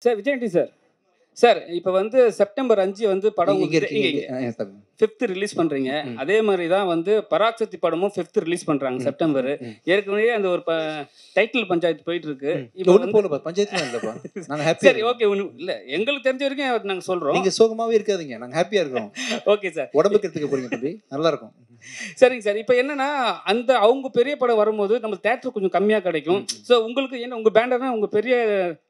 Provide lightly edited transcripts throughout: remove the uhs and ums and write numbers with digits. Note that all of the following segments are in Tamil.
Sir Vijay Antony sir. Sir இப்போ வந்து செப்டம்பர் 5 வந்து படம் இங்க இங்க 5th ரிலீஸ் பண்றீங்க. அதே மாதிரி தான் வந்து பராக்சக்தி படமும் 5th ரிலீஸ் பண்றாங்க செப்டம்பர். ஏற்கனவே அந்த ஒரு டைட்டில் பஞ்சாயத்து போயிட்டு இருக்கு. இப்போ ஒண்ணு போல பஞ்சாயத்து இல்லப்பா. நாங்க ஹாப்பியா சரி ஓகே இல்ல எங்களுக்கு தெரிஞ்ச வரைக்கும் நாங்க சொல்றோம். நீங்க சோகமாவே இருக்காதீங்க. நாங்க ஹாப்பியா இருக்கோம். Okay sir. உடம்புக்கு எடுத்துக்க போறீங்க தம்பி. நல்லா இருக்கும். சரிங்க சார். இப்போ என்னன்னா அந்த அவங்க பெரிய படம் வரும்போது நம்ம தியேட்டர் கொஞ்சம் கம்மியா கிடைக்கும். சோ உங்களுக்கு என்ன உங்க பேண்டர்னா உங்க பெரிய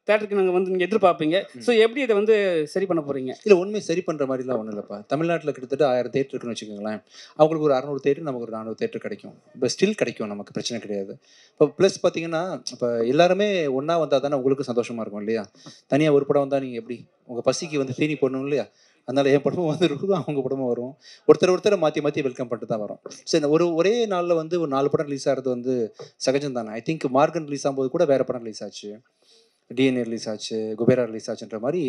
தியேட்டருக்கு நாங்க வந்து நீங்க எதிர்பார்ப்பீங்க. சோ எப்படி இதை வந்து சரி பண்ண போறீங்க? இல்ல உண்மை சரி பண்ற மாதிரிலாம் ஒன்றும் இல்லைப்பா. தமிழ்நாட்டில் கிட்டத்தட்ட 1000 தேட்டர் இருக்குன்னு வச்சுக்கோங்களேன். அவங்களுக்கு ஒரு 600 தேட்டர், நமக்கு ஒரு 400 தேட்டர் கிடைக்கும். இப்போ ஸ்டில் கிடைக்கும், நமக்கு பிரச்சனை கிடையாது. இப்போ ப்ளஸ் பார்த்தீங்கன்னா இப்போ எல்லாருமே ஒன்றா வந்தால் தானே உங்களுக்கு சந்தோஷமா இருக்கும் இல்லையா? தனியாக ஒரு படம் வந்தால் நீங்கள் எப்படி உங்கள் பசிக்கு வந்து தீனி போடணும் இல்லையா? அதனால என் படமும் வந்து இருக்கும், அவங்க படமும் வரும். ஒருத்தரை மாற்றி மாற்றி வெல்கம் பண்ணிட்டு தான் வரும். சரி, ஒரே நாளில் வந்து ஒரு 4 படம் ரிலீஸ் ஆகிறது வந்து சகஜம் தானே. ஐ திங்க் மார்கன் ரிலீஸ் ஆகும்போது கூட வேறு படம் ரிலீஸ் ஆச்சு, டிஎன்ஏ ரிலீஸ் ஆச்சு, குபேரா ரிலீஸ் ஆச்சுன்ற மாதிரி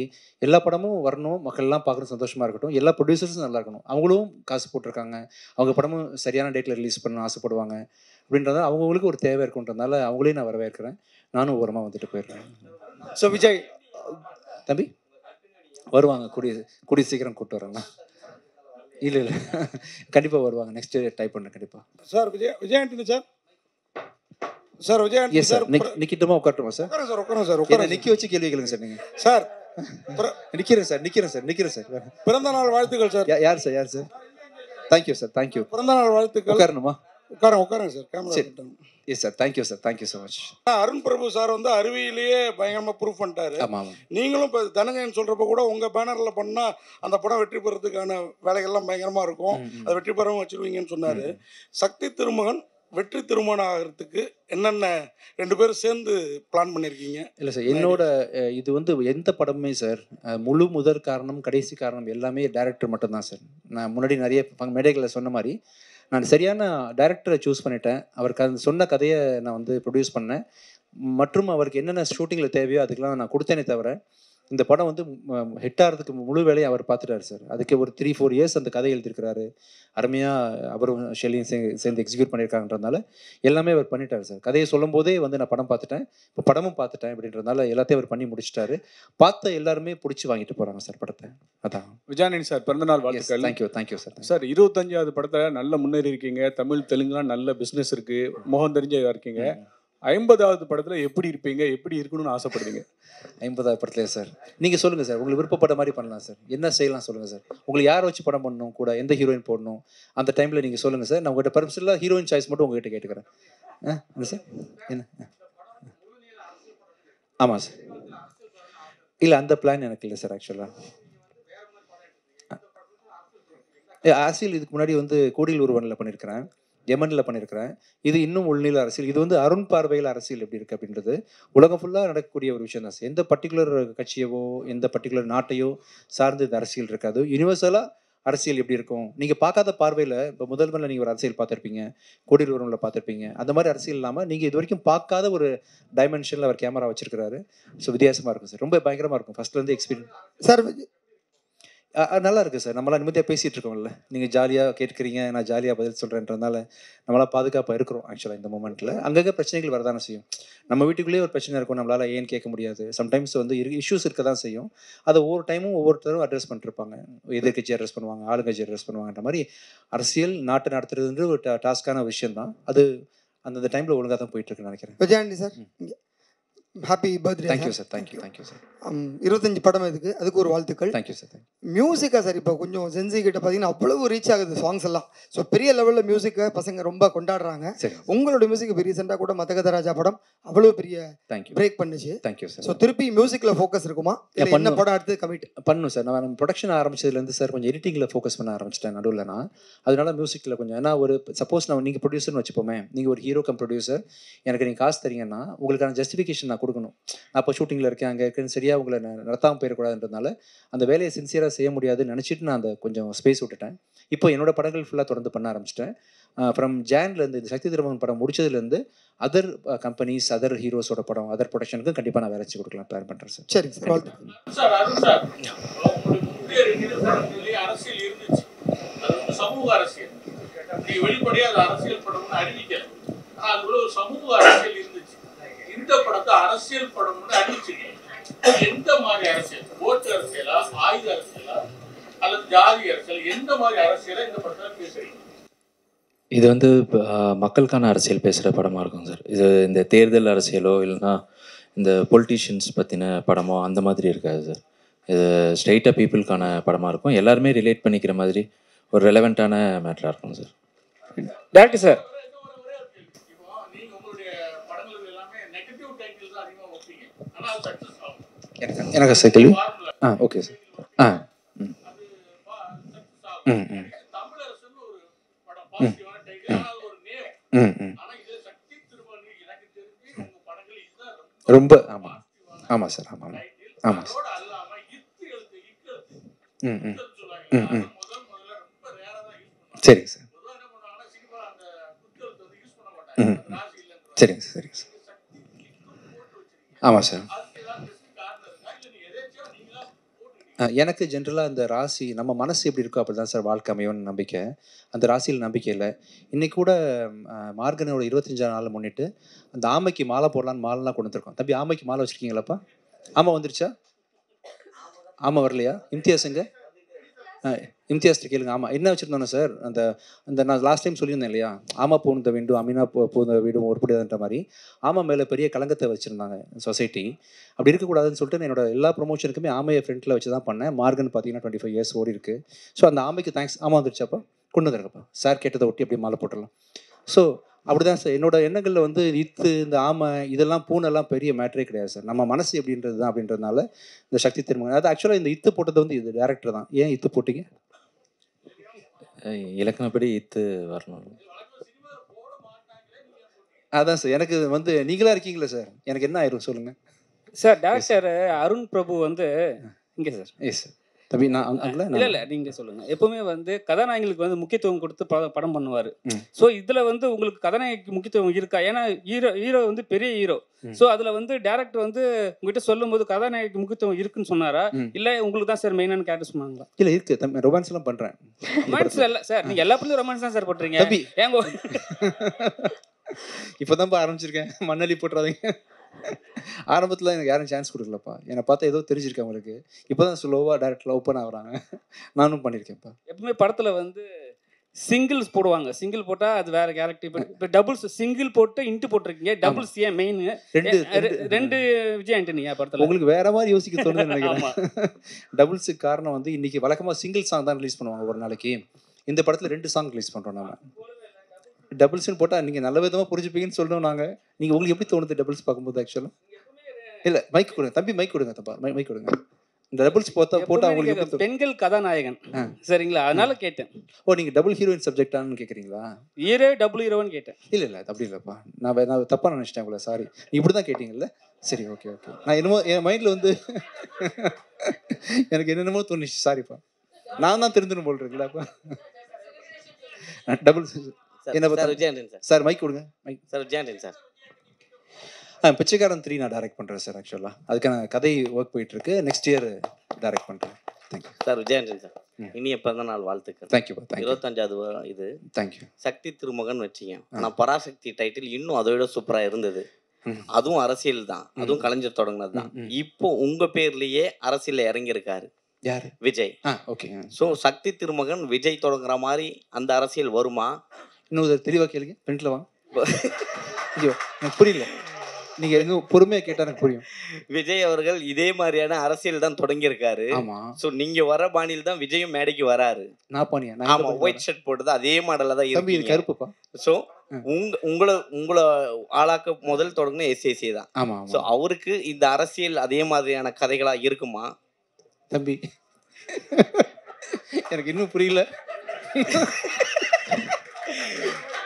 எல்லா படமும் வரணும், மக்கள்லாம் பார்க்குறது சந்தோஷமாக இருக்கட்டும், எல்லா ப்ரொடியூசர்ஸும் நல்லா இருக்கணும். அவங்களும் காசு போட்டிருக்காங்க, அவங்க படமும் சரியான டேட்டில் ரிலீஸ் பண்ண ஆசைப்படுவாங்க அப்படின்றத அவங்களுக்கு ஒரு தேவை இருக்குன்றதுனால அவங்களையும் நான் வரவேற்கிறேன். நானும் ஓரமாக வந்துட்டு போயிடுறேன். ஸோ விஜய் தம்பி வருவாங்க, கூடிய சீக்கிரம் கூப்பிட்டு வரேண்ணா. இல்லை கண்டிப்பாக வருவாங்க. நெக்ஸ்ட் டைப் பண்ணேன் கண்டிப்பாக. Sir Vijay Antony sir. Sir Vijay Antony sir நிக்கிட்டுமா உட்காரட்டுமா சார்? உட்காருங்க நிக்க வச்சு கேள்வி கேளுங்க சார். நீங்க சார் நிக்கிறேன் சார். பிறந்த நாள் வாழ்த்துக்கள் சார். யார் சார்? Thank you sir, thank you. பிறந்த நாள் வாழ்த்துக்கள். உட்காரணுமா? உட்காருங்க sir. Camera. Yes sir, thank you sir, thank you so much. Arun Prabhu sir வந்து அறிவியலையே பயங்கரமா ப்ரூவ் பண்ணிட்டாரு. ஆமாம். நீங்களும் இப்போ தனஞ்சயன் சொல்றப்ப கூட உங்க பேனர்ல பண்ணா அந்த படம் வெற்றி பெறதுக்கான வேலைகள்லாம் பயங்கரமா இருக்கும், அது வெற்றி பெறவும் வச்சிருவீங்கன்னு சொன்னாரு. சக்தி திருமகன் வெற்றி திருமணம் ஆகிறதுக்கு என்னென்ன 2 பேரும் சேர்ந்து பிளான் பண்ணியிருக்கீங்க? இல்லை சார், என்னோட இது வந்து எந்த படமுமே சார் முழு முதற் காரணம் கடைசி காரணம் எல்லாமே டைரக்டர் மட்டும்தான் சார். நான் முன்னாடி நிறைய மேடைகளில் சொன்ன மாதிரி நான் சரியான டைரக்டரை சூஸ் பண்ணிட்டேன். அவருக்கு அந்த சொன்ன கதையை நான் வந்து ப்ரொடியூஸ் பண்ணேன். மற்றும் அவருக்கு என்னென்ன ஷூட்டிங்கில் தேவையோ அதுக்கெலாம் நான் கொடுத்தேனே தவிர இந்த படம் வந்து ஹிட் ஆகிறதுக்கு முழு வேலையை அவர் பார்த்துட்டார் சார். அதுக்கு ஒரு 3-4 இயர்ஸ் அந்த கதை எழுதியிருக்கிறாரு. அருமையாக அவரும் ஷெல்லியும் சேர்ந்து எக்ஸிக்யூட் பண்ணியிருக்காங்கன்றதுனால எல்லாமே அவர் பண்ணிட்டார் சார். கதையை சொல்லும் போதே வந்து நான் படம் பார்த்துட்டேன், இப்போ படமும் பார்த்துட்டேன் அப்படின்றதுனால எல்லாத்தையும் அவர் பண்ணி முடிச்சிட்டாரு. பார்த்த எல்லாருமே பிடிச்சி வாங்கிட்டு போகிறாங்க சார் படத்தை. அதான். விஜய் ஆண்டனி சார் பிறந்தநாள் வாழ்த்துக்கள். Thank you sir. சார் 25வது படத்தில் நல்ல முன்னேறி இருக்கீங்க. தமிழ் தெலுங்குலாம் நல்ல பிஸ்னஸ் இருக்குது, முகம் தெரிஞ்ச இருக்கீங்க. 50வது படத்தில் எப்படி இருப்பீங்க, எப்படி இருக்கணும்னு ஆசைப்படுவீங்க? 50வது படத்துலேயே சார் நீங்கள் சொல்லுங்கள் சார், உங்களுக்கு விருப்பப்பட்ட மாதிரி பண்ணலாம் சார். என்ன செய்யலாம் சொல்லுங்கள் சார். உங்களுக்கு யாரை வச்சு படம் பண்ணணும், கூட எந்த ஹீரோயின் போடணும் அந்த டைமில் நீங்கள் சொல்லுங்கள் சார். நான் உங்கள்கிட்ட பர்மிஷனில் ஹீரோயின் சாய்ஸ் மட்டும் உங்கள்கிட்ட கேட்டுக்கிறேன். என்ன சார்? என்ன? ஆமாம் சார். இல்லை அந்த பிளான் எனக்கு இல்லை சார். ஆக்சுவலாக அரசியல் இதுக்கு முன்னாடி வந்து கோடியில் ஒருவனில் பண்ணியிருக்கிறேன், யமனில் பண்ணியிருக்கிறேன். இது இன்னும் உள்நிலை அரசியல். இது வந்து அருண் பார்வையில் அரசியல் எப்படி இருக்குது அப்படின்றது உலகம் ஃபுல்லாக நடக்கக்கூடிய ஒரு விஷயம் தான் சார். எந்த பர்டிகுலர் கட்சியவோ எந்த பர்டிகுலர் நாட்டையோ சார்ந்து இந்த அரசியல் இருக்காது. யூனிவர்சலாக அரசியல் எப்படி இருக்கும் நீங்கள் பார்க்காத பார்வையில். இப்போ முதல்வரில் நீங்கள் ஒரு அரசியல் பார்த்துருப்பீங்க, கோடியில் ஒருவனில் பார்த்துருப்பீங்க. அந்த மாதிரி அரசியல் இல்லாமல் நீங்கள் இது வரைக்கும் பார்க்காத ஒரு டைமென்ஷனில் அவர் கேமரா வச்சிருக்கிறாரு. ஸோ வித்தியாசமாக இருக்கும் சார், ரொம்ப பயங்கரமாக இருக்கும். ஃபர்ஸ்ட்லேருந்து எக்ஸ்பீரியன்ஸ் சார் நல்லா இருக்குது சார். நம்மளாம் நிம்மதியாக பேசிகிட்டு இருக்கோம்ல, நீங்கள் ஜாலியாக கேட்குறீங்க, நான் ஜாலியாக பதில் சொல்கிறேன்றதுனால நம்மளால் பாதுகாப்பாக இருக்கிறோம். ஆக்சுவலாக இந்த மூமெண்ட்டில் அங்கங்கே பிரச்சனைகள் வரதானே செய்யும். நம்ம வீட்டுக்குள்ளேயே ஒரு பிரச்சனை இருக்கும், நம்மளால் ஏன்னு கேட்க முடியாது. சம்டைம்ஸ் வந்து இஷ்யூஸ் இருக்க தான் செய்யும். அதை ஒவ்வொரு டைமும் ஒவ்வொருத்தரும் அட்ரஸ் பண்ணிருப்பாங்க. எதிர்கட்சி அட்ரஸ் பண்ணுவாங்க, ஆளுங்கட்சி அட்ரஸ் பண்ணுவாங்கன்ற மாதிரி அரசியல் நாட்டை நடத்துறதுன்ற ஒரு டாஸ்க்கான விஷயம் தான் அது. அந்தந்த டைமில் ஒழுங்காக தான் போயிட்டுருக்குன்னு நினைக்கிறேன். Vijay Antony sir, happy birthday. Thank you sir. Thank you sir. 25 படம் அதுக்கு ஒரு வாழ்த்துக்கள். Thank you sir. மியூசிக்கா சார் இப்போ கொஞ்சம் சென்சி கிட்ட பார்த்தீங்கன்னா அவ்வளவு ரீச் ஆகுது சாங்ஸ் எல்லாம். ஸோ பெரிய லெவலில் மியூசிக்கை பசங்க ரொம்ப கொண்டாடுறாங்க. உங்களோட மியூசிக் இப்போ ரீசெண்டாக கூட மதகத ராஜா படம் அவ்வளோ பெரிய பிரேக் பண்ணுச்சு. Thank you sir. ஸோ திருப்பி மியூசிக்கில் ஃபோக்கஸ் இருக்குமா, என்ன படம் அடுத்து கமிட் பண்ணும் சார்? நான் ப்ரொடக்ஷன் ஆரம்பிச்சதுலேருந்து சார் கொஞ்சம் எடிட்டிங்கில் ஃபோக்கஸ் பண்ண ஆரம்பிச்சிட்டேன் நடுவில். நான் அதனால மியூசிக்கில் கொஞ்சம், ஏன்னா ஒரு சப்போஸ் நான் நீங்கள் ப்ரொடியூசர்னு வச்சுப்போமே, நீங்கள் ஒரு ஹீரோ கம் ப்ரொடியூசர், எனக்கு நீங்கள் காசு தரீங்கன்னா உங்களுக்கான ஜஸ்டிஃபிகேஷன் நான் கொடுக்கணும். நான் இப்போ ஷூட்டிங்கில் இருக்கேன், அங்கே இருக்குன்னு சரியாக உங்களை நடத்தாமல் போயிடக்கூடாதுன்றதுனால அந்த வேலையை சின்சியராக செய்ய முடியாதுன்னு நினச்சிட்டு நான் அந்த கொஞ்சம் ஸ்பேஸ் விட்டுட்டேன். இப்போ என்னோட படங்கள் ஃபுல்லாக தொடர்ந்து பண்ண ஆரம்பிச்சிட்டேன். ஃப்ரம் ஜான்லேருந்து இந்த சக்தி திருமகன் படம் முடிச்சதுலேருந்து அதர் கம்பெனிஸ், அதர் ஹீரோஸோட படம், அதர் ப்ரொடக்ஷனுக்கும் கண்டிப்பாக நான் வேலை வச்சு கொடுக்கலாம் பிளான் பண்ணுறேன் சார். சரி சார். சார் அருண் சார், முந்தைய 2 படங்களிலே அரசியல் இருந்துச்சு, அது வந்து சமூக அரசியல். நீ வெளிப்படையாக அது அரசியல் படம்னு அறிவிக்கல, ஆனால் அதுக்குள்ள ஒரு சமூக அரசியல் இருந்துச்சு. இந்த படத்தை அரசியல் படம்னு அறிவிச்சிருக்கேன். எந்த மாதிரி அரசியல், ஓட்டு அரசியலா, ஆயுத அரசியலா, அல்லது ஜாதி அரசியல், எந்த மாதிரி அரசியலை இந்த படத்துல பேசுறீங்க? இது வந்து மக்களுக்கான அரசியல் பேசுகிற படமாக இருக்கும் சார். இது இந்த தேர்தல் அரசியலோ இல்லைன்னா இந்த பொலிட்டீஷியன்ஸ் பற்றின படமோ அந்த மாதிரி இருக்காது சார். இது ஸ்ட்ரெயிட்டாக பீப்புளுக்கான படமாக இருக்கும். எல்லாருமே ரிலேட் பண்ணிக்கிற மாதிரி ஒரு ரெலவெண்ட்டான மேட்டராக இருக்கும் சார். டேரக்டர் சார், இப்போ நீங்க உங்களுடைய படங்களுக்கு எல்லாமே நெகட்டிவ் டைட்டில் தான் அதிகமா வைப்பீங்க, ஆனா அது சக்சஸ் ஆகும். எனக்கு சார் கேள்வி. Formula okay sir. ம் அது சக்சஸ் ஆகும். ம் தமிழரசுன்னு ஒரு படம் பாசிட்டிவான டைட்டில், ஆனா அது ஒரு நேம். ம் ம் ஆனா இதுல சக்தி திருமணி எனக்கு தெரிஞ்சு உங்க படங்கள் இதுதான் ரொம்ப ஆமாம் ஆமாம் சார். ஆமாம் டைட்டில். ஆமாம் சார். அதோட அல்லாம இத்து எழுத்து இக்கெழுத்து ம் ம் சொல்லுவாங்க. அது முதல்ல ரொம்ப ரேரா தான் யூஸ் பண்ணுவாங்க. சரிங்க சார். பொதுவா என்ன பண்ணுவாங்கன்னா சினிமா அந்த குத்தெழுத்து வந்து யூஸ் பண்ண மாட்டாங்க. அது ராசி இல்லைன்ற சரிங்க சார். சரிங்க சார். சக்தி இக்கும் போட்டு வச்சிருக்கீங்க. ஆமாம் சார். அதுக்கு ஏதாவது ஸ்பெசிஃபிக் காரணம் இருக்கா, இல்ல நீங்க எதாச்சும் நீங்களா போட்டுருக்கீங்க? எனக்கு ஜென்ரலாக அந்த ராசி நம்ம மனசு எப்படி இருக்கோ அப்படி தான் சார் வாழ்க்கை அமையும்னு நம்பிக்கை. அந்த ராசியில் நம்பிக்கை இல்லை. இன்றைக்கி கூட மார்கனோட 25ஆம் நாள் முன்னிட்டு அந்த ஆமைக்கு மாலை போடலான்னு மாலைலாம் கொண்டு வந்திருக்கோம். தம்பி ஆமைக்கு மாலை வச்சுருக்கீங்களாப்பா? ஆமாம் வந்துருச்சா? ஆமாம் வரலையா? இம்தியாஸுங்க இம்தியாஸ்ட்டு கேளுங்க. ஆமாம் என்ன வச்சுருந்தோன்னு சார், அந்த அந்த நான் லாஸ்ட் டைம் சொல்லியிருந்தேன் இல்லையா, ஆமா பூந்த வீண்டும் அமீனா பூந்த வீடும் ஒருபடியாதுன்ற மாதிரி ஆமா மேலே பெரிய கலங்கத்தை வச்சுருந்தாங்க சொசைட்டி. அப்படி இருக்கக்கூடாதுன்னு சொல்லிட்டு நான் என்னோட எல்லா ப்ரொமோஷனுக்குமே ஆமையை ஃப்ரண்ட்டில் வச்சு தான் பண்ணேன். மார்கன் பார்த்தீங்கன்னா 25 இயர்ஸ் ஓடி இருக்கு. ஸோ அந்த ஆமைக்கு தேங்க்ஸ். ஆமாம் வந்துருச்சாப்பா? கொண்டு வந்துருக்கப்பா. சார் கேட்டதை ஒட்டி அப்படியே மாலை போட்டுடலாம். ஸோ அப்படி தான் சார் என்னோட எண்ணங்களில் வந்து இத்து இந்த ஆமை இதெல்லாம் பூனெல்லாம் பெரிய மேட்டரே கிடையாது சார். நம்ம மனசு எப்படின்றது தான் அப்படின்றதுனால இந்த சக்தி திருமணம் அது ஆக்சுவலாக இந்த இத்து போட்டது வந்து இது டேரக்டர் தான். ஏன் இத்து போட்டிங்க? இலக்கணப்படி இத்து வரணும். அதான் சார் எனக்கு வந்து நீங்களா இருக்கீங்களா சார், எனக்கு என்ன ஆயிரும் சொல்லுங்கள் சார் டேரக்டர் அருண் பிரபு வந்து இங்கே சார். Yes sir. தம்பி நான் அங்கே இல்லை நீங்கள் சொல்லுங்கள். எப்பவுமே வந்து கதாநாயகிகளுக்கு வந்து முக்கியத்துவம் கொடுத்து படம் பண்ணுவார். ம். ஸோ இதில் வந்து உங்களுக்கு கதாநாயகிக்கு முக்கியத்துவம் இருக்கா? ஏன்னா ஹீரோ வந்து பெரிய ஹீரோ. ஸோ அதில் வந்து டேரக்டர் வந்து உங்ககிட்ட சொல்லும்போது கதாநாயகிக்கு முக்கியத்துவம் இருக்குன்னு சொன்னாரா, இல்லை உங்களுக்கு தான் சார் மெயினான கேரக்டர் சொன்னாங்களா? இல்லை இருக்குது தம்பி, ரொமான்ஸ்லாம் பண்ணுறேன். ரொமான்ஸ் இல்லை சார், நீங்கள் எல்லா படத்துலையும் ரொமான்ஸ் தான் சார் பண்ணுறீங்க. தம்பி ஏங்க இப்போ தான்ப்பா ஆரம்பிச்சிருக்கேன், மண்ணலி போட்டுறாதீங்க. ஆரம்பத்தில் எனக்கு யாரும் சான்ஸ் கொடுக்கலப்பா. என்னை பார்த்தா ஏதோ தெரிஞ்சிருக்கேன் அவங்களுக்கு. இப்போ தான் ஸ்லோவாக டேரக்டில் ஓப்பன் ஆகுறாங்க. நானும் பண்ணியிருக்கேன்ப்பா. எப்பவுமே படத்தில் வந்து சிங்கிள்ஸ் போடுவாங்க. சிங்கிள் போட்டால் அது வேற கேரக்டர். இப்போ டபுள்ஸ் சிங்கிள் போட்டு இன்ட்டு போட்டிருக்கீங்க. டபுள்ஸ் ஏன் மெயின்? ரெண்டு விஜய் ஆண்டனியா படத்தில்? உங்களுக்கு வேற மாதிரி யோசிக்க தோணுதுன்னு நினைக்கிறேன். டபுள்ஸுக்கு காரணம் வந்து இன்னைக்கு வழக்கமாக சிங்கிள் சாங் தான் ரிலீஸ் பண்ணுவாங்க ஒரு நாளைக்கு. இந்த படத்தில் 2 சாங் ரிலீஸ் பண்ணுறோம் நம்ம. டபுள்ஸ்ன்னு போட்டால் நீங்கள் நல்ல விதமாக புரிஞ்சுப்பீங்கன்னு சொல்லணும் நாங்கள். நீங்கள் உங்களுக்கு எப்படி தோணுது டபுள்ஸ் பார்க்கும்போது? ஆக்சுவலாக இல்லை மைக் கொடுங்க தம்பி, மைக் கொடுங்க தப்பா, மைக் கொடுங்க. இந்த டபுள்ஸ் போட்டால் உங்களுக்கு பெண்கள் கதாநாயகன் சரிங்களா, அதனால கேட்டேன். ஓ நீங்கள் டபுள் ஹீரோயின் சப்ஜெக்டானு கேட்குறீங்களா? ஹீரோ டபுள் ஹீரோன்னு கேட்டேன். இல்லை அப்படி இல்லைப்பா, நான் தப்பாக நினச்சிட்டேன் உங்களை. சாரி, இப்படி தான் கேட்டிங்கல்ல. சரி ஓகே. நான் என்னமோ என் மைண்டில் வந்து எனக்கு என்னென்னமோ தோணுச்சு. சாரிப்பா, நான் தான் தெரிஞ்சுன்னு போல் இருக்குல்லப்பா. டபுள் என்ன பார்த்தா சார் மைக் கொடுங்க. Mike sir Vijay Antony sir. Pichaikkaran 3 நான் டைரக்ட் பண்ணுறேன் சார். ஆக்சுவலாக அதுக்கான கதை ஒர்க் போயிட்டுருக்கு. நெக்ஸ்ட் இயர் டைரக்ட் பண்ணுறேன். Thank you sir. விஜயாண்டன் சார், இனிய பிறந்த நாள் வாழ்த்துக்கள். தேங்க்யூப்பா. 25வது இது தேங்க்யூ. சக்தி திருமகன் வச்சிங்க. ஆனால் பராசக்தி டைட்டில் இன்னும் அதை விட சூப்பராக இருந்தது. அதுவும் அரசியல் தான், அதுவும் கலைஞர் தொடங்கினது தான். இப்போ உங்கள் பேர்லேயே அரசியலில் இறங்கியிருக்காரு யார்? விஜய். ஓகே. ஸோ சக்தி திருமகன் விஜய் தொடங்குற மாதிரி அந்த அரசியல் வருமா? இன்னும் தெளிவாக கேளுங்க, ஃப்ரெண்ட்ல வாங்க. ஐயோ எனக்கு புரியல, நீங்கள் இன்னும் பொறுமையாக கேட்டால் எனக்கு புரியும். விஜய் அவர்கள் இதே மாதிரியான அரசியல் தான் தொடங்கியிருக்காரு. ஆமாம். ஸோ நீங்கள் வர பாணியில் தான் விஜயும் மேடைக்கு வராரு. நான் பானியா? ஆமாம், ஒயிட் ஷர்ட் போட்டது அதே மாடலில் தான் தம்பி, இது இருக்கு. கருப்புப்பா. ஸோ உங்களை ஆளாக்க முதல் தொடங்கின எஸ்ஏசி தான். ஆமாம். ஸோ அவருக்கு இந்த அரசியல் அதே மாதிரியான கதைகளாக இருக்குமா? தம்பி எனக்கு இன்னும் புரியல.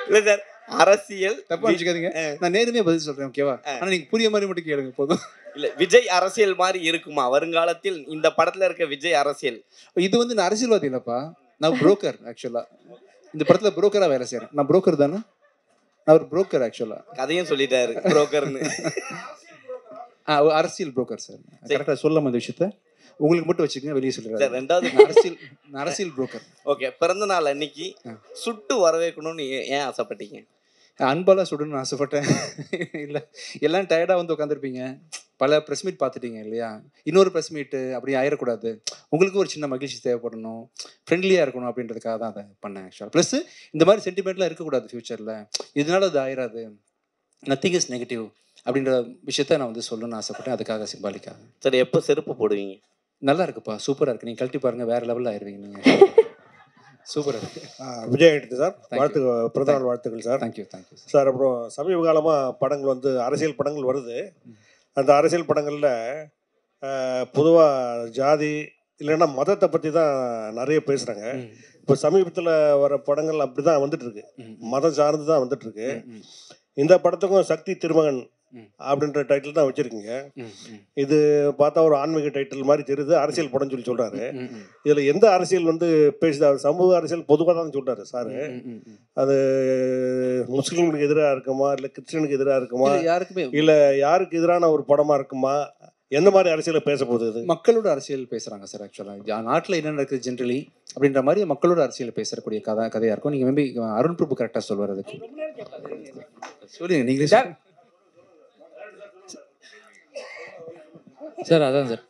இல்லை சார், அரசியல் தப்பா நினைச்சுக்காதீங்க, நான் நேர்மையாக பதில் சொல்கிறேன் ஓகேவா? ஆனால் நீங்கள் புரிய மாதிரி மட்டும் கேளுங்க போதும். இல்லை, விஜய் அரசியல் மாதிரி இருக்குமா வருங்காலத்தில்? இந்த படத்தில் இருக்க விஜய் அரசியல் இது வந்து நான் அரசியல்வாதி இல்லைப்பா, நான் புரோக்கர். ஆக்சுவலாக இந்த படத்தில் புரோக்கராக வேலை செய்கிறேன். நான் புரோக்கர் தானே, நான் ஒரு புரோக்கர். ஆக்சுவலாக கதையும் சொல்லிட்டாரு புரோக்கர்னு. அரசியல் புரோக்கர் சார். கரெக்டாக சொல்லாம இந்த விஷயத்த உங்களுக்கு மட்டும் வச்சுக்கோங்க, வெளியே சொல்லுறாரு. ரெண்டாவது அரசியல் புரோக்கர். ஓகே, பிறந்த நாள் அன்னைக்கு சுட்டு வரவேற்கணும்னு ஏன் ஆசைப்பட்டீங்க? அன்பாலாம் சுடணும்னு ஆசைப்பட்டேன். இல்லை எல்லாம் டயர்டாக வந்து உட்காந்துருப்பீங்க, பல ப்ரெஸ் மீட் பார்த்துட்டீங்க இல்லையா? இன்னொரு ப்ரெஸ் மீட்டு அப்படி ஆயிடக்கூடாது, உங்களுக்கு ஒரு சின்ன மகிழ்ச்சி தேவைப்படணும், ஃப்ரெண்ட்லியாக இருக்கணும் அப்படின்றதுக்காக தான் அதை பண்ணேன் ஆக்சுவலாக. ப்ளஸ் இந்த மாதிரி சென்டிமெண்ட்லாம் இருக்கக்கூடாது ஃப்யூச்சரில், இதனால அது ஆயிடாது, நத்திங் இஸ் நெகட்டிவ் அப்படின்ற விஷயத்த நான் வந்து சொல்லணும்னு ஆசைப்பட்டேன். அதுக்காக சிம்பாலிக்காக. சார் எப்போ செருப்பு போடுவீங்க? நல்லா இருக்குப்பா, சூப்பராக இருக்குது. நீங்கள் கழட்டி பாருங்கள், வேறு லெவலில் ஆயிடுவீங்க நீங்கள். சூப்பராக இருக்குது. விஜய் ஆகிட்டு சார், வாழ்த்து, பிறந்தநாள் வாழ்த்துக்கள் சார். Thank you thank you sir. அப்புறம் சமீப காலமாக படங்கள் வந்து அரசியல் படங்கள் வருது. அந்த அரசியல் படங்களில் பொதுவாக ஜாதி இல்லைன்னா மதத்தை பற்றி தான் நிறைய பேசுகிறாங்க. இப்போ சமீபத்தில் வர படங்கள் அப்படி தான் வந்துட்டுருக்கு, மதம் சார்ந்து தான் வந்துட்டுருக்கு. இந்த படத்துக்கும் சக்தி திருமகன் அப்படின்ற டைட்டில் தான் வச்சுருக்கீங்க. இது பார்த்தா ஒரு ஆன்மீக டைட்டில் மாதிரி தெரியுது, அரசியல் படம்னு சொல்லி சொல்கிறாரு. இதில் எந்த அரசியல் வந்து பேசுது? சமூக அரசியல் பொதுவாக தான் சொல்கிறாரு சார். அது முஸ்லீம்களுக்கு எதிராக இருக்குமா, இல்லை கிறிஸ்டினுக்கு எதிராக இருக்குமா, யாருக்குமே இல்லை யாருக்கு எதிரான ஒரு படமாக இருக்குமா? எந்த மாதிரி அரசியலை பேச போகுது? இது மக்களோட அரசியல் பேசுகிறாங்க சார். ஆக்சுவலாக நாட்டில் என்ன நடக்குது ஜென்ரலி அப்படின்ற மாதிரி மக்களோட அரசியல் பேசக்கூடிய கதையாக இருக்கும். நீங்கள் மேபி அருண் பிரபு கரெக்டாக சொல்வார். அதுக்கு சொல்லுங்க நீங்களே சார். அதான் சார்,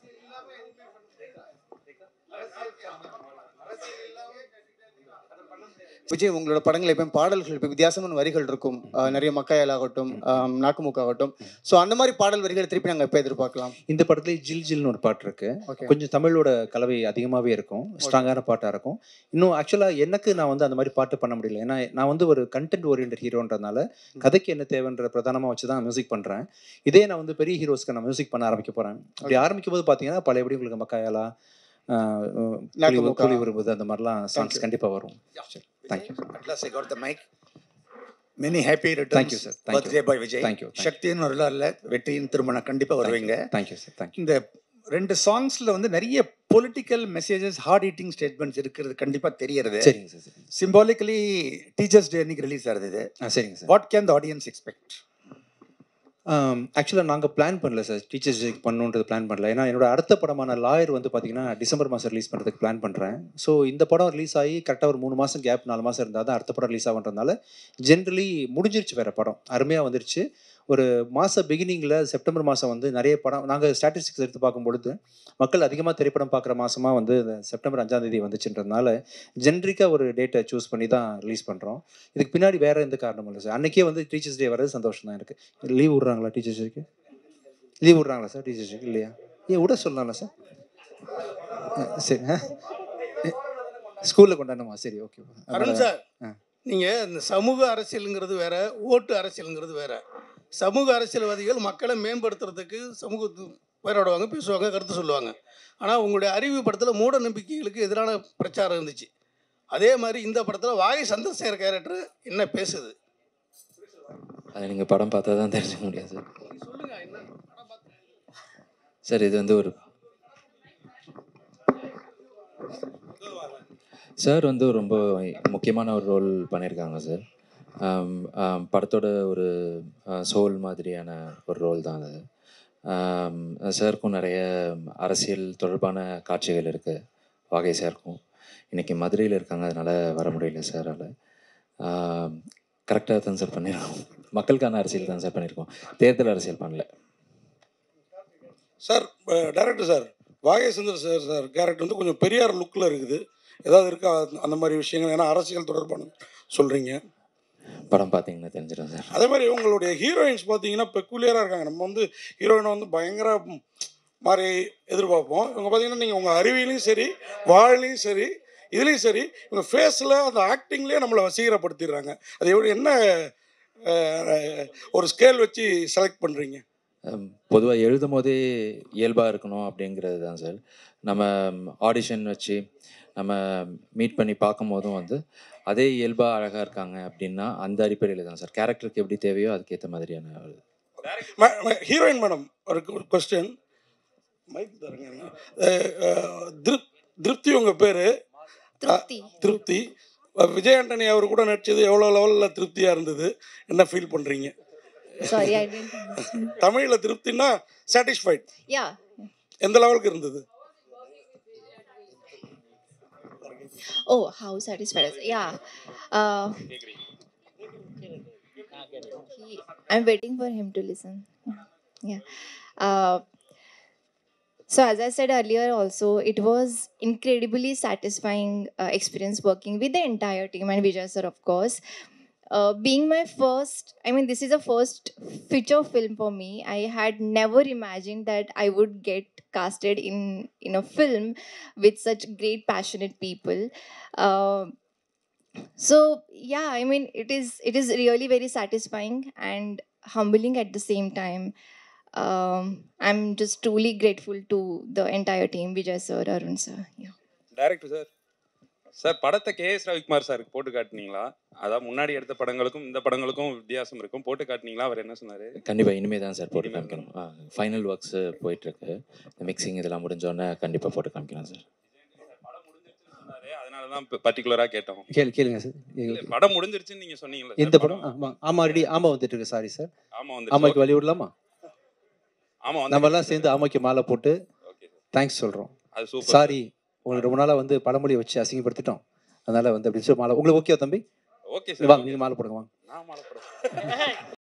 விஜய் உங்களோட படங்கள் எப்பயும் பாடல்கள் இப்போ வித்தியாசமான வரிகள் இருக்கும், நிறைய மக்காயல் ஆகட்டும், நாக்குமுக்கு ஆகட்டும். ஸோ அந்த மாதிரி பாடல் வரிகளை திருப்பி நாங்கள் எப்போ எதிர்பார்க்கலாம்? இந்த படத்துல ஜில் ஜில்னு ஒரு பாட்டு இருக்கு. கொஞ்சம் தமிழோட கலவை அதிகமாகவே இருக்கும், ஸ்ட்ராங்கான பாட்டாக இருக்கும். இன்னும் ஆக்சுவலாக எனக்கு நான் வந்து அந்த மாதிரி பாட்டு பண்ண முடியல, ஏன்னா நான் வந்து ஒரு கண்டென்ட் ஓரியன்ட் ஹீரோன்றதுனால கதைக்கு என்ன தேவைன்ற பிரதானமாக வச்சு தான் மியூசிக் பண்ணுறேன். இதே நான் வந்து பெரிய ஹீரோஸ்க்கு நான் மியூசிக் பண்ண ஆரம்பிக்க போகிறேன். அப்படி ஆரம்பிக்கும் போது பார்த்தீங்கன்னா பழையபடி உங்களுக்கு மக்காயாலா, கூலி விரும்புது, அந்த மாதிரிலாம் சாங்ஸ் கண்டிப்பாக வரும். Thank you. At last I got the mic. Many happy returns. Thank you sir. Birthday boy Vijay. Thank you. சக்தின்னு ஒரு இல்ல, வெற்றியின் திருமணம் கண்டிப்பாக வருவீங்க. Thank you sir. தேங்க்யூ. இந்த 2 சாங்ஸில் வந்து நிறைய political messages, hard hitting statements இருக்கிறது கண்டிப்பாக தெரியறது. சரிங்க சார். சிம்பாலிக்கலி டீச்சர்ஸ் டே அன்னைக்கு ரிலீஸ் ஆகுது இது. சரிங்க sir. What can the audience expect? ஆக்சுவலாக நாங்கள் பிளான் பண்ணல சார், டீச்சர்ஸ் டேக்கு பண்ணணுன்றது பிளான் பண்ணல. ஏன்னா என்னோட அடுத்த படமான லாயர் வந்து பார்த்தீங்கன்னா டிசம்பர் மாதம் ரிலீஸ் பண்ணுறதுக்கு பிளான் பண்ணுறேன். ஸோ இந்த படம் ரிலீஸ் ஆகி கரெக்டாக ஒரு 3 மாதம் கேப், 4 மாதம் இருந்தால் தான் அடுத்த படம் ரிலீஸ் ஆகுன்றதுனால ஜென்ரலி முடிஞ்சிருச்சு வேறு படம், அருமையாக வந்துருச்சு. ஒரு மாத பிகினிங்கில் செப்டம்பர் மாதம் வந்து நிறைய படம், நாங்கள் ஸ்டாட்டிஸ்டிக்ஸ் எடுத்து பார்க்கும்பொழுது மக்கள் அதிகமாக திரைப்படம் பார்க்குற மாதமாக வந்து செப்டம்பர் 5ஆம் தேதி வந்துச்சுன்றதுனால ஜென்ரிக்காக ஒரு டேட்டை சூஸ் பண்ணி தான் ரிலீஸ் பண்ணுறோம். இதுக்கு பின்னாடி வேறு எந்த காரணமும் இல்லை சார். அன்றைக்கே வந்து டீச்சர்ஸ் டே வர்றது சந்தோஷம் தான் எனக்கு. லீவ் விட்றாங்களா டீச்சர்ஸ் டேக்கு? லீவ் விட்றாங்களா சார் டீச்சர்ஸ் டேக்கு? இல்லையா? விட சொல்லலாம்ல சார்? சரி, ஸ்கூலில் கொண்டாடணுமா? சரி, ஓகே. அருண் சார், நீங்கள் இந்த சமூக அரசியலுங்கிறது வேற, ஓட்டு அரசியலுங்கிறது வேற. சமூக அரசியல்வாதிகள் மக்களை மேம்படுத்துறதுக்கு சமூகத்து பேரோடுவாங்க, பேசுவாங்க, கருத்து சொல்லுவாங்க. ஆனால் உங்களுடைய அறிவு படத்தில் மூட நம்பிக்கைகளுக்கு எதிரான பிரச்சாரம் இருந்துச்சு. அதே மாதிரி இந்த படத்தில் வாகை சந்திரசேகர் கேரக்டர் என்ன பேசுது? அதை நீங்கள் படம் பார்த்தா தான் தெரிஞ்சுக்க முடியாது சார். சார் இது வந்து ஒரு சார் வந்து ரொம்ப முக்கியமான ஒரு ரோல் பண்ணியிருக்காங்க சார். படத்தோட ஒரு சோல் மாதிரியான ஒரு ரோல் தான் அது. சாருக்கும் நிறைய அரசியல் தொடர்பான காட்சிகள் இருக்குது வாகை சாருக்கும். இன்றைக்கி மதுரையில் இருக்காங்க, அதனால் வர முடியல சாரால். கரெக்டாக தான் சார் பண்ணியிருக்கோம், மக்களுக்கான அரசியல் தான் சார் பண்ணியிருக்கோம், தேர்தல் அரசியல் பண்ணல சார். டைரக்டர் சார், வாகை சந்திரசேகர் சார் கேரக்டர் வந்து கொஞ்சம் பெரியார் லுக்கில் இருக்குது, ஏதாவது இருக்கா அந்த மாதிரி விஷயங்கள்? ஏன்னா அரசியல் தொடர்பான சொல்கிறீங்க, படம் பார்த்தீங்கன்னா தெரிஞ்சிடும் சார். அதே மாதிரி உங்களுடைய ஹீரோயின்ஸ் பார்த்தீங்கன்னா பெக்குலியராக இருக்காங்க. நம்ம வந்து ஹீரோயினை வந்து பயங்கர மாதிரி எதிர்பார்ப்போம். இவங்க பார்த்தீங்கன்னா நீங்கள் உங்கள் அறிவியலையும் சரி, வாழ்லையும் சரி, இதுலேயும் சரி, இவங்க ஃபேஸில் அந்த ஆக்டிங்லேயே நம்மளை வசீகரப்படுத்திடுறாங்க. அது எப்படி, என்ன ஒரு ஸ்கேல் வச்சு செலக்ட் பண்ணுறீங்க? பொதுவாக எழுதும் போதே இயல்பாக இருக்கணும் அப்படிங்கிறது தான் சார். நம்ம ஆடிஷன் வச்சு நம்ம மீட் பண்ணி பார்க்கும் போதும் வந்து அதே இயல்பாக அழகாக இருக்காங்க அப்படின்னா அந்த அடிப்படையில் தான் சார் கேரக்டருக்கு எப்படி தேவையோ அதுக்கேற்ற மாதிரியான ஹீரோயின். மேடம் ஒரு கொஸ்டின், மைக் தரங்க. திருப்தி உங்கள் பேர்? திருப்தி. விஜய் ஆண்டனி அவர் கூட நடிச்சது எவ்வளோ லெவலில் திருப்தியாக இருந்தது, என்ன ஃபீல் பண்ணுறீங்க? Sorry, I didn't understand. தமிழ்ல திருப்தினா சாட்டிஸ்ஃபைட். Yeah. எந்த லெவலுக்கு இருந்தது? Oh, how satisfied? Yeah. I'm waiting for him to listen. Yeah. Uh, so as I said earlier, also it was incredibly satisfying experience working with the entire team and Vijay sir, of course. Being my first, I mean, this is a first feature film for me. I had never imagined that I would get casted in a film with such great, passionate people. Uh, so yeah, I mean, it is really very satisfying and humbling at the same time. I'm just truly grateful to the entire team, Vijay sir, Arun sir. Yeah. Director sir, sir படத்தை கேஎஸ் ரவிக்குமார் சாருக்கு போட்டு காட்டினீங்களா? அதான் முன்னாடி எடுத்த படங்களுக்கும் இந்த படங்களுக்கும் வித்தியாசம் இருக்கும், போட்டு காட்டினீங்களா? அவர் என்ன சொன்னார்? கண்டிப்பாக இனிமேல் தான் சார் போட்டு காமிக்கணும். ஃபைனல் ஒர்க்ஸு போயிட்டுருக்கு, மிக்சிங் இதெல்லாம் முடிஞ்சோடனே கண்டிப்பாக போட்டு காமிக்கணும் சார். படம் முடிஞ்சிருச்சுன்னு சொன்னார், அதனால தான் பர்டிகுலராக கேட்டோம். கேளுங்க சார். படம் முடிஞ்சிருச்சுன்னு நீங்கள் சொன்னீங்களா? எந்த படம்? ஆமாம் ரெடி. ஆமாம் வந்துட்டு இருக்கு. Sorry sir. ஆமாம் வந்து ஆமாக்கு வழி விடலாமா? ஆமாம், நம்மலாம் சேர்ந்து ஆமாக்கு மாலை போட்டு தேங்க்ஸ் சொல்கிறோம். அது சூப்பர். சாரி, உங்களுக்கு ரொம்ப நாளாக வந்து பழமொழியை வச்சு அசிங்கப்படுத்திட்டோம், அதனால் வந்து அப்படின்னு சொல்லி மாலை. உங்களுக்கு ஓகே தம்பி? ஓகே சார், வாங்க நீங்கள் மாலை போடுங்க வாங்க. நான் மாலை போடுறேன்.